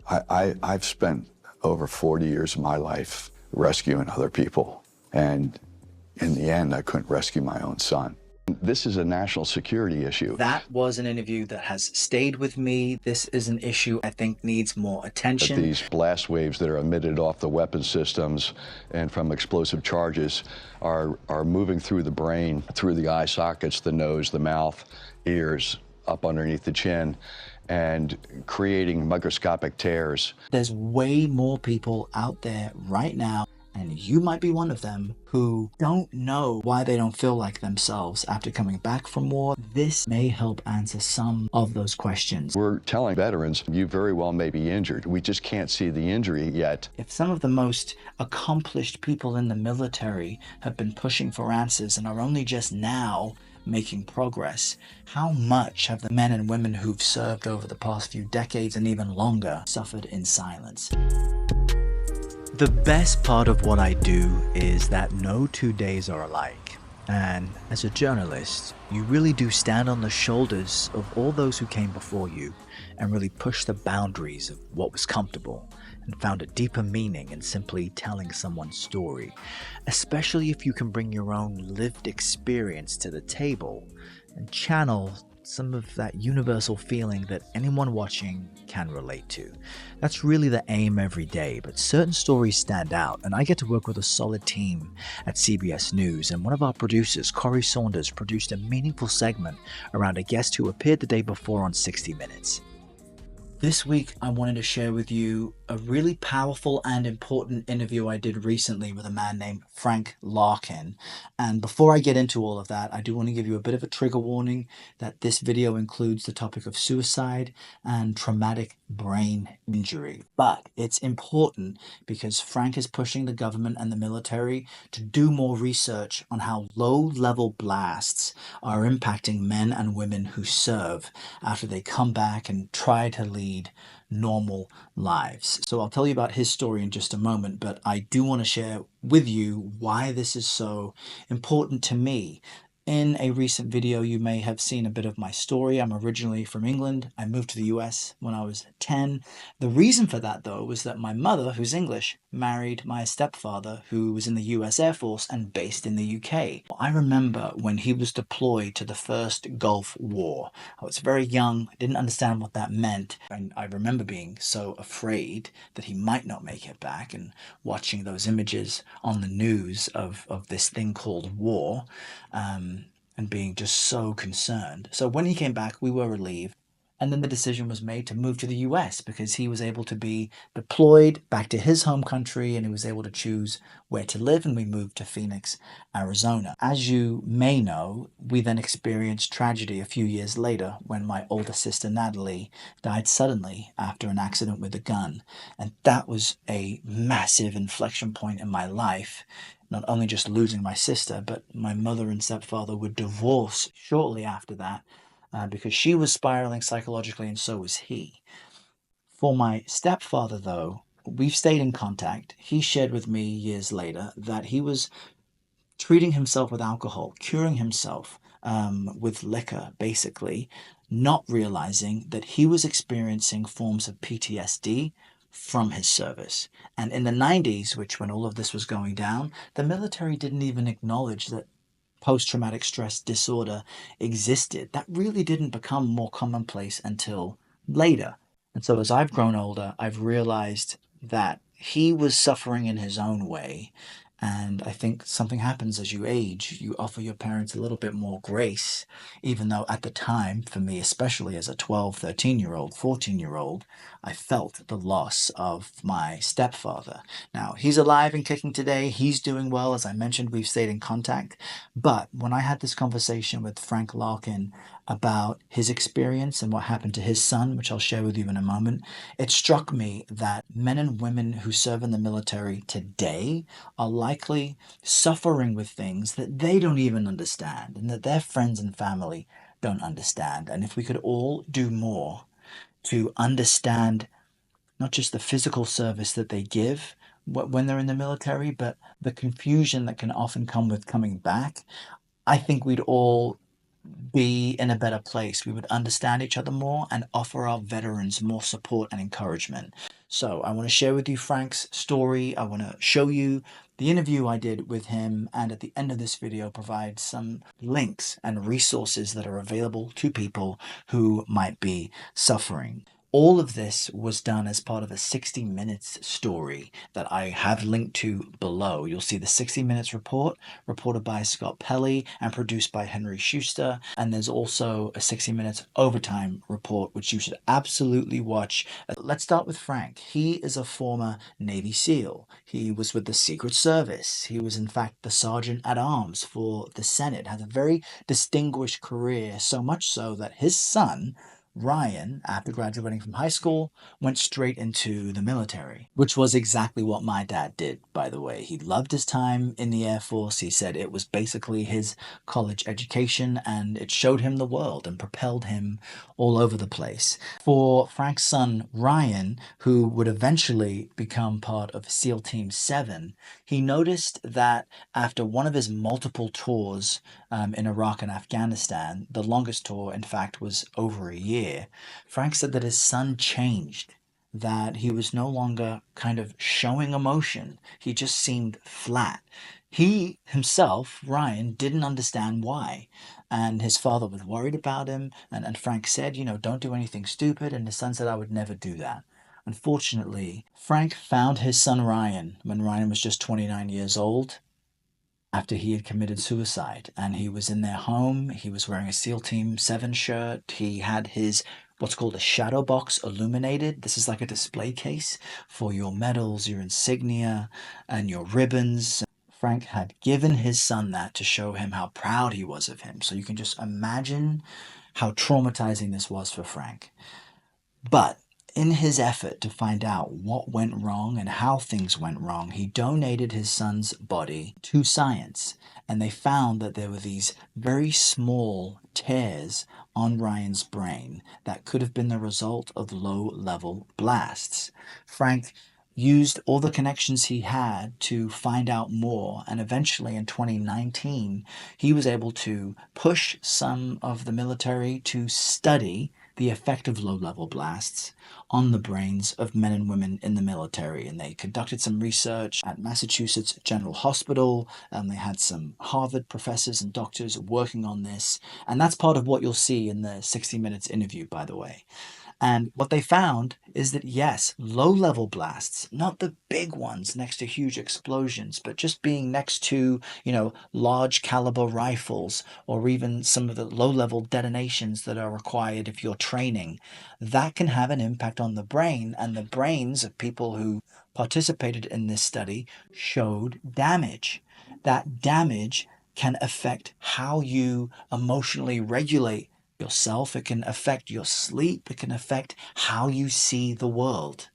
I've spent over 40 years of my life rescuing other people. And in the end, I couldn't rescue my own son. This is a national security issue. That was an interview that has stayed with me. This is an issue I think needs more attention. These blast waves that are emitted off the weapon systems and from explosive charges are moving through the brain, through the eye sockets, the nose, the mouth, ears, up underneath the chin, and creating microscopic tears. There's way more people out there right now, and you might be one of them, who don't know why they don't feel like themselves after coming back from war. This may help answer some of those questions. We're telling veterans, you very well may be injured. We just can't see the injury yet. If some of the most accomplished people in the military have been pushing for answers and are only just now making progress, how much have the men and women who've served over the past few decades and even longer suffered in silence? The best part of what I do is that no 2 days are alike. And as a journalist, you really do stand on the shoulders of all those who came before you and really push the boundaries of what was comfortable and found a deeper meaning in simply telling someone's story, especially if you can bring your own lived experience to the table and channel some of that universal feeling that anyone watching can relate to. That's really the aim every day, but certain stories stand out, and I get to work with a solid team at CBS News, and one of our producers, Corey Saunders, produced a meaningful segment around a guest who appeared the day before on 60 Minutes. This week, I wanted to share with you a really powerful and important interview I did recently with a man named Frank Larkin. And before I get into all of that, I do want to give you a bit of a trigger warning that this video includes the topic of suicide and traumatic brain injury. But it's important because Frank is pushing the government and the military to do more research on how low-level blasts are impacting men and women who serve after they come back and try to lead normal lives. So I'll tell you about his story in just a moment, but I do want to share with you why this is so important to me. In a recent video, you may have seen a bit of my story. I'm originally from England. I moved to the US when I was 10. The reason for that, though, was that my mother, who's English, married my stepfather, who was in the US Air Force and based in the UK. I remember when he was deployed to the first Gulf War. I was very young. I didn't understand what that meant. And I remember being so afraid that he might not make it back and watching those images on the news of this thing called war. And being just so concerned. So when he came back, we were relieved. And then the decision was made to move to the US because he was able to be deployed back to his home country and he was able to choose where to live, and we moved to Phoenix, Arizona. As you may know, we then experienced tragedy a few years later when my older sister Natalie died suddenly after an accident with a gun. And that was a massive inflection point in my life. Not only just losing my sister, but my mother and stepfather would divorce shortly after that because she was spiraling psychologically and so was he. For my stepfather, though, we've stayed in contact. He shared with me years later that he was treating himself with alcohol, curing himself with liquor, basically, not realizing that he was experiencing forms of PTSD from his service. And in the 90s, which when all of this was going down, the military didn't even acknowledge that post-traumatic stress disorder existed. That really didn't become more commonplace until later. And so as I've grown older, I've realized that he was suffering in his own way. And I think something happens as you age. You offer your parents a little bit more grace, even though at the time, for me, especially as a 12, 13-year-old, 14-year-old, I felt the loss of my stepfather. Now, he's alive and kicking today. He's doing well. As I mentioned, we've stayed in contact. But when I had this conversation with Frank Larkin about his experience and what happened to his son, which I'll share with you in a moment, it struck me that men and women who serve in the military today are likely suffering with things that they don't even understand and that their friends and family don't understand. And if we could all do more to understand not just the physical service that they give when they're in the military, but the confusion that can often come with coming back, I think we'd all be in a better place. We would understand each other more and offer our veterans more support and encouragement. So I want to share with you Frank's story. I want to show you the interview I did with him, and at the end of this video provide some links and resources that are available to people who might be suffering. All of this was done as part of a 60 Minutes story that I have linked to below. You'll see the 60 Minutes report, reported by Scott Pelley and produced by Henry Schuster. And there's also a 60 Minutes overtime report, which you should absolutely watch. Let's start with Frank. He is a former Navy SEAL. He was with the Secret Service. He was, in fact, the Sergeant at Arms for the Senate, has a very distinguished career, so much so that his son, Ryan, after graduating from high school, went straight into the military, which was exactly what my dad did, by the way. He loved his time in the Air Force. He said it was basically his college education and it showed him the world and propelled him all over the place. For Frank's son, Ryan, who would eventually become part of SEAL Team 7, he noticed that after one of his multiple tours in Iraq and Afghanistan, the longest tour, in fact, was over a year, Frank said that his son changed, that he was no longer kind of showing emotion. He just seemed flat. He himself, Ryan, didn't understand why. And his father was worried about him. And Frank said, don't do anything stupid. And his son said, I would never do that. Unfortunately, Frank found his son Ryan when Ryan was just 29 years old after he had committed suicide. And he was in their home. He was wearing a SEAL Team 7 shirt. He had his what's called a shadow box illuminated. This is like a display case for your medals, your insignia, and your ribbons. Frank had given his son that to show him how proud he was of him. So you can just imagine how traumatizing this was for Frank. But in his effort to find out what went wrong and how things went wrong, he donated his son's body to science. And they found that there were these very small tears on Ryan's brain that could have been the result of low-level blasts. Frank used all the connections he had to find out more, and eventually in 2019 he was able to push some of the military to study the effect of low-level blasts on the brains of men and women in the military. And they conducted some research at Massachusetts General Hospital. They had some Harvard professors and doctors working on this. And that's part of what you'll see in the 60 Minutes interview, by the way. And what they found is that, yes, low-level blasts, not the big ones next to huge explosions, but just being next to, large caliber rifles or even some of the low-level detonations that are required if you're training, that can have an impact on the brain. And the brains of people who participated in this study showed damage. That damage can affect how you emotionally regulate yourself. It can affect your sleep. It can affect how you see the world.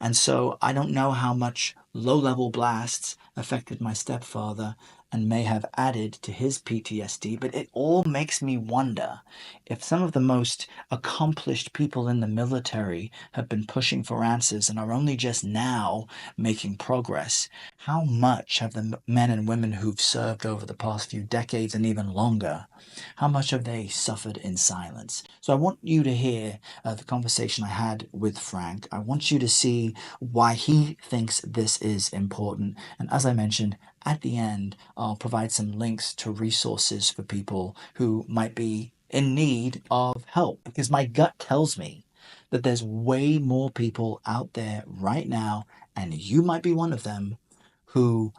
And so I don't know how much low-level blasts affected my stepfather and may have added to his PTSD, but it all makes me wonder if some of the most accomplished people in the military have been pushing for answers and are only just now making progress. How much have the men and women who've served over the past few decades and even longer, how much have they suffered in silence? So I want you to hear the conversation I had with Frank. I want you to see why he thinks this is important. And as I mentioned, at the end, I'll provide some links to resources for people who might be in need of help, because my gut tells me that there's way more people out there right now, and you might be one of them, who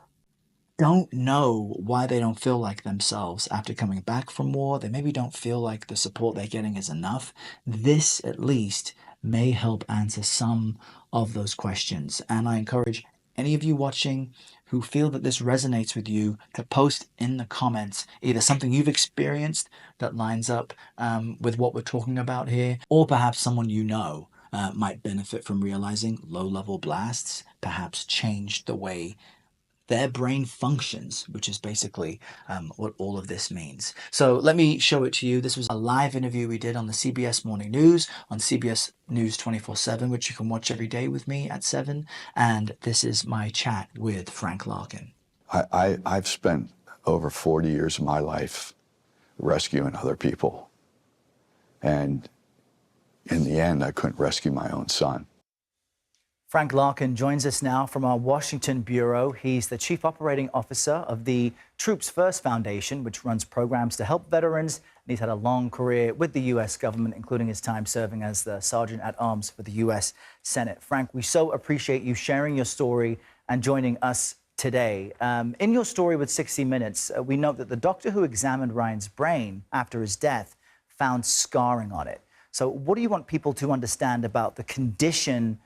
don't know why they don't feel like themselves after coming back from war. They maybe don't feel like the support they're getting is enough. This, at least, may help answer some of those questions. And I encourage any of you watching who feel that this resonates with you to post in the comments either something you've experienced that lines up with what we're talking about here, or perhaps someone you know might benefit from realizing low-level blasts perhaps changed the way their brain functions, which is basically what all of this means. So let me show it to you. This was a live interview we did on the CBS Morning News, on CBS News 24/7, which you can watch every day with me at 7. And this is my chat with Frank Larkin. I've spent over 40 years of my life rescuing other people. And in the end, I couldn't rescue my own son. Frank Larkin joins us now from our Washington bureau. He's the Chief Operating Officer of the Troops First Foundation, which runs programs to help veterans. And he's had a long career with the U.S. government, including his time serving as the Sergeant at Arms for the U.S. Senate. Frank, we so appreciate you sharing your story and joining us today. In your story with 60 Minutes, we note that the doctor who examined Ryan's brain after his death found scarring on it. So what do you want people to understand about the condition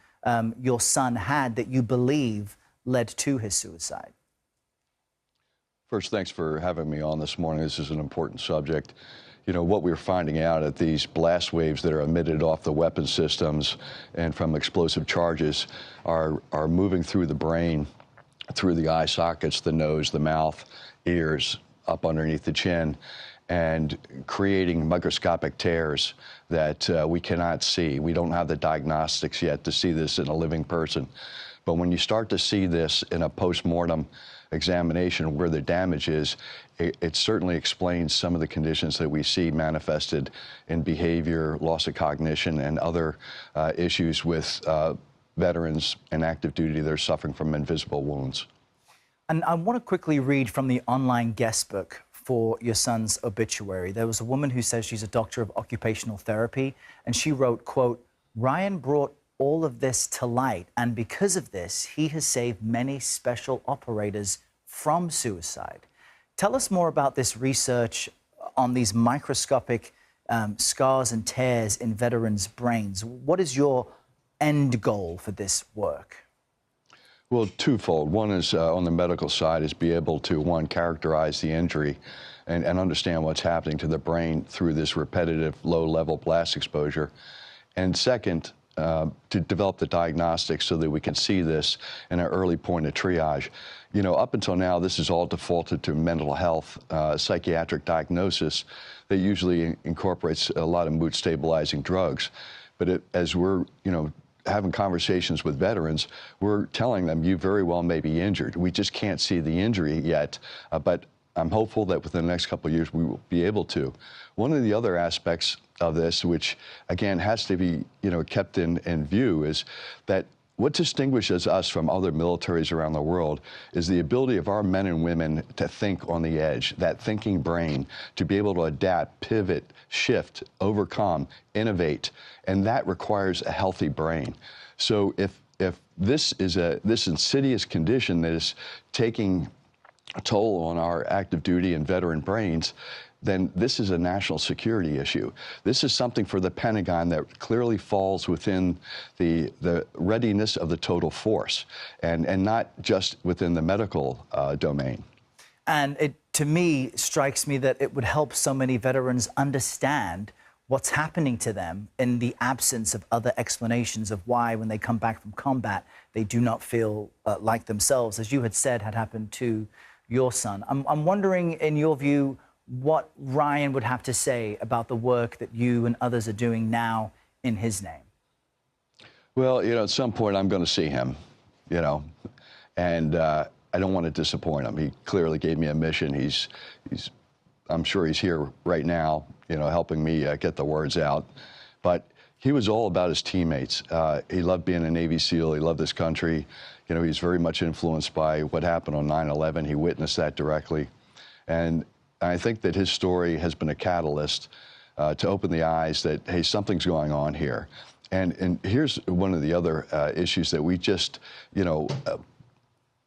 your son had that you believe led to his suicide? First, thanks for having me on this morning. This is an important subject. You know, what we're finding out at these blast waves that are emitted off the weapon systems and from explosive charges are moving through the brain, through the eye sockets, the nose, the mouth, ears, up underneath the chin, and creating microscopic tears that we cannot see. We don't have the diagnostics yet to see this in a living person. But when you start to see this in a post-mortem examination where the damage is, it certainly explains some of the conditions that we see manifested in behavior, loss of cognition, and other issues with veterans in active duty that are suffering from invisible wounds. And I want to quickly read from the online guest book for your son's obituary. There was a woman who says she's a doctor of occupational therapy, and she wrote, quote, "Ryan brought all of this to light, and because of this, he has saved many special operators from suicide." Tell us more about this research on these microscopic scars and tears in veterans' brains. What is your end goal for this work? Well, twofold. One is on the medical side is be able to, one, characterize the injury and understand what's happening to the brain through this repetitive low-level blast exposure. And second, to develop the diagnostics so that we can see this in an early point of triage. You know, up until now, this is all defaulted to mental health, psychiatric diagnosis that usually incorporates a lot of mood-stabilizing drugs. But as we're, having conversations with veterans, we're telling them, you very well may be injured. We just can't see the injury yet, but I'm hopeful that within the next couple of years we will be able to. One of the other aspects of this, which again has to be kept in view, is that what distinguishes us from other militaries around the world is the ability of our men and women to think on the edge, that thinking brain, to be able to adapt, pivot, shift, overcome, innovate, and that requires a healthy brain. So if this is this insidious condition that is taking a toll on our active duty and veteran brains, then this is a national security issue. This is something for the Pentagon that clearly falls within the readiness of the total force and not just within the medical domain. And it, to me, strikes me that it would help so many veterans understand what's happening to them in the absence of other explanations of why, when they come back from combat, they do not feel like themselves, as you had said had happened to your son. I'm wondering, in your view, what Ryan would have to say about the work that you and others are doing now in his name. Well, at some point I'm going to see him, and I don't want to disappoint him. He clearly gave me a mission. I'm sure he's here right now, helping me get the words out. But he was all about his teammates. He loved being a Navy SEAL. He loved this country. He's very much influenced by what happened on 9/11. He witnessed that directly. And I think that his story has been a catalyst to open the eyes that, hey, something's going on here. And here's one of the other issues that we just,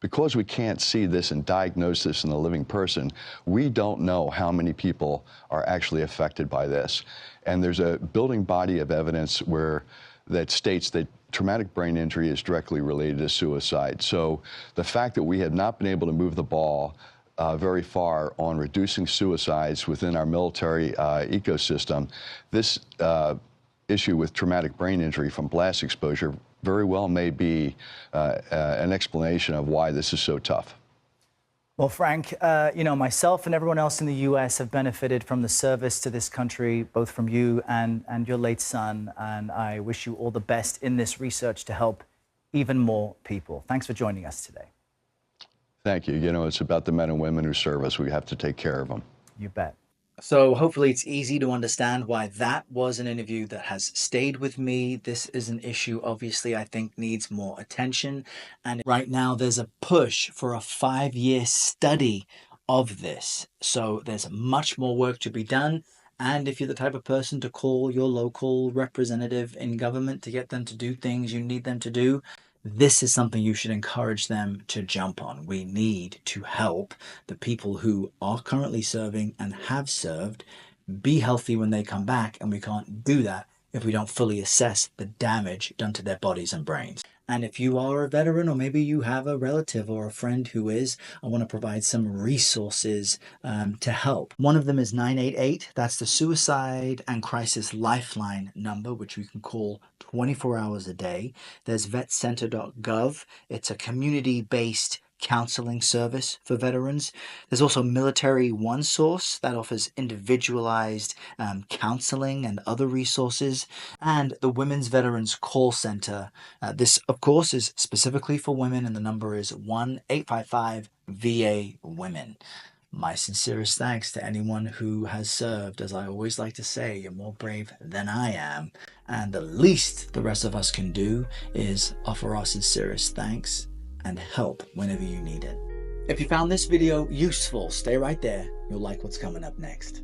because we can't see this and diagnose this in a living person, we don't know how many people are actually affected by this. And there's a building body of evidence that states that traumatic brain injury is directly related to suicide. So the fact that we have not been able to move the ball very far on reducing suicides within our military ecosystem, this issue with traumatic brain injury from blast exposure very well may be an explanation of why this is so tough. Well, Frank, myself and everyone else in the U.S. have benefited from the service to this country, both from you and your late son, and I wish you all the best in this research to help even more people. Thanks for joining us today. Thank you. It's about the men and women who serve us. We have to take care of them. You bet. So hopefully it's easy to understand why that was an interview that has stayed with me. This is an issue, obviously, I think needs more attention. And right now there's a push for a 5-year study of this. So there's much more work to be done. And if you're the type of person to call your local representative in government to get them to do things you need them to do, this is something you should encourage them to jump on. We need to help the people who are currently serving and have served be healthy when they come back, and we can't do that if we don't fully assess the damage done to their bodies and brains. And if you are a veteran, or maybe you have a relative or a friend who is, I want to provide some resources to help. One of them is 988. That's the Suicide and Crisis Lifeline number, which you can call 24 hours a day. There's vetcenter.gov. It's a community-based counseling service for veterans. There's also Military One Source that offers individualized counseling and other resources, and the Women's Veterans Call Center. This, of course, is specifically for women, and the number is 1-855-VA-WOMEN. My sincerest thanks to anyone who has served. As I always like to say, you're more brave than I am, and the least the rest of us can do is offer our sincerest thanks and help whenever you need it. If you found this video useful, stay right there. You'll like what's coming up next.